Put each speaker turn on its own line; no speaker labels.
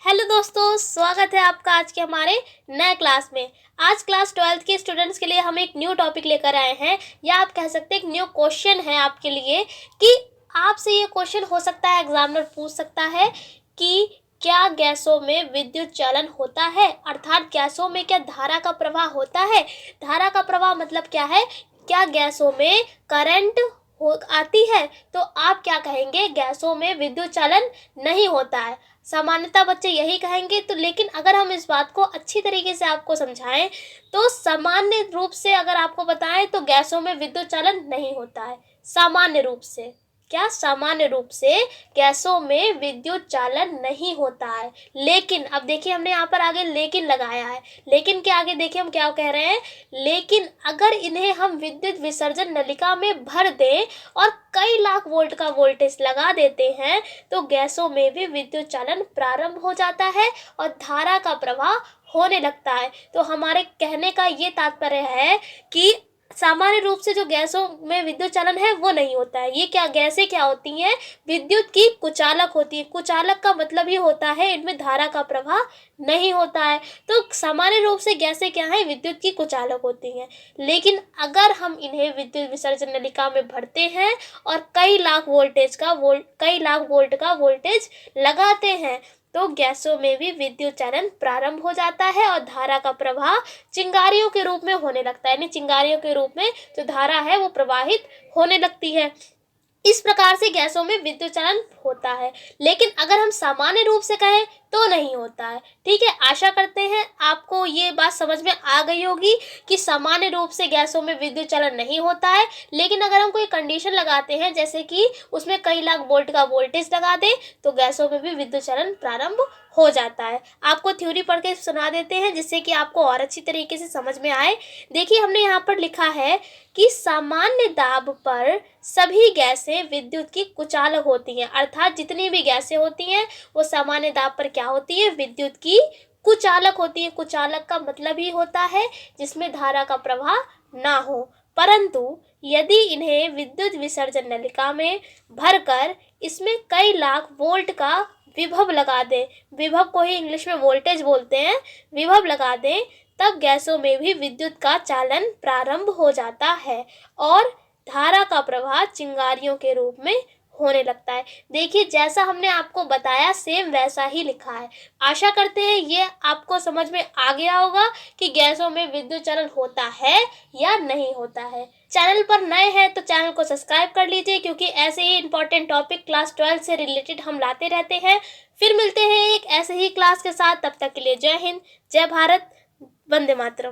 Hello दोस्तों, स्वागत है आपका आज के हमारे नए क्लास में। आज क्लास 12th के स्टूडेंट्स के लिए हम एक न्यू टॉपिक लेकर आए हैं, या आप कह सकते हैं एक न्यू क्वेश्चन है आपके लिए कि आपसे ये क्वेश्चन हो सकता है, एग्जामिनर पूछ सकता है कि क्या गैसों में विद्युत चालन होता है, अर्थात गैसों में क्या धारा का प्रवाह होता है। धारा का प्रवाह मतलब क्या है, क्या गैसों में करंट आती है। तो आप क्या कहेंगे, गैसों में विद्युत चालन नहीं होता है। सामान्यतः बच्चे यही कहेंगे। तो लेकिन अगर हम इस बात को अच्छी तरीके से आपको समझाएं तो सामान्य रूप से अगर आपको बताएं तो गैसों में विद्युत चालन नहीं होता है। सामान्य रूप से क्या, सामान्य रूप से गैसों में विद्युत चालन नहीं होता है। लेकिन अब देखिए, हमने यहाँ पर आगे लेकिन लगाया है। लेकिन के आगे देखिए हम क्या कह रहे हैं, लेकिन अगर इन्हें हम विद्युत विसर्जन नलिका में भर दें और कई लाख वोल्ट का वोल्टेज लगा देते हैं तो गैसों में भी विद्युत चालन प्रारंभ हो जाता है और धारा का प्रवाह होने लगता है। तो हमारे कहने का ये तात्पर्य है कि सामान्य रूप से जो गैसों में विद्युत चालन है वो नहीं होता है। ये क्या, गैसें क्या होती हैं, विद्युत की कुचालक होती है। कुचालक का मतलब ही होता है इनमें धारा का प्रवाह नहीं होता है। तो सामान्य रूप से गैसें क्या है, विद्युत की कुचालक होती हैं। लेकिन अगर हम इन्हें विद्युत विसर्जन नलिका में भरते हैं और कई लाख वोल्ट का वोल्टेज लगाते हैं तो गैसों में भी विद्युत चालन प्रारंभ हो जाता है और धारा का प्रवाह चिंगारियों के रूप में होने लगता है। यानी चिंगारियों के रूप में जो धारा है वो प्रवाहित होने लगती है। इस प्रकार से गैसों में विद्युत चालन होता है। लेकिन अगर हम सामान्य रूप से कहें तो नहीं होता है। ठीक है, आशा करते हैं आपको ये बात समझ में आ गई होगी कि सामान्य रूप से गैसों में विद्युत चालन नहीं होता है। लेकिन अगर हम कोई कंडीशन लगाते हैं, जैसे कि उसमें कई लाख वोल्ट का वोल्टेज लगा दें तो गैसों में भी विद्युत चालन प्रारंभ हो जाता है। आपको थ्योरी पढ़ के सुना देते हैं जिससे कि आपको और अच्छी तरीके से समझ में आए। देखिए, हमने यहाँ पर लिखा है कि सामान्य दाब पर सभी गैसें विद्युत की कुचालक होती हैं। अर्थात जितनी भी गैसें होती हैं वो सामान्य दाब पर क्या होती है, विद्युत की कुचालक होती है। कुचालक का मतलब ही होता है जिसमें धारा का प्रवाह ना हो। परंतु यदि इन्हें विद्युत विसर्जन नलिका में भरकर इसमें कई लाख वोल्ट का विभव लगा दें, विभव को ही इंग्लिश में वोल्टेज बोलते हैं, विभव लगा दें, तब गैसों में भी विद्युत का चालन प्रारंभ हो जाता है और धारा का प्रवाह चिंगारियों के रूप में होने लगता है। देखिए, जैसा हमने आपको बताया सेम वैसा ही लिखा है। आशा करते हैं ये आपको समझ में आ गया होगा कि गैसों में विद्युत चालन होता है या नहीं होता है। चैनल पर नए हैं तो चैनल को सब्सक्राइब कर लीजिए, क्योंकि ऐसे ही इंपॉर्टेंट टॉपिक क्लास 12 से रिलेटेड हम लाते रहते हैं। फिर मिलते हैं एक ऐसे ही क्लास के साथ। तब तक के लिए जय हिंद, जय भारत, वंदे मातरम।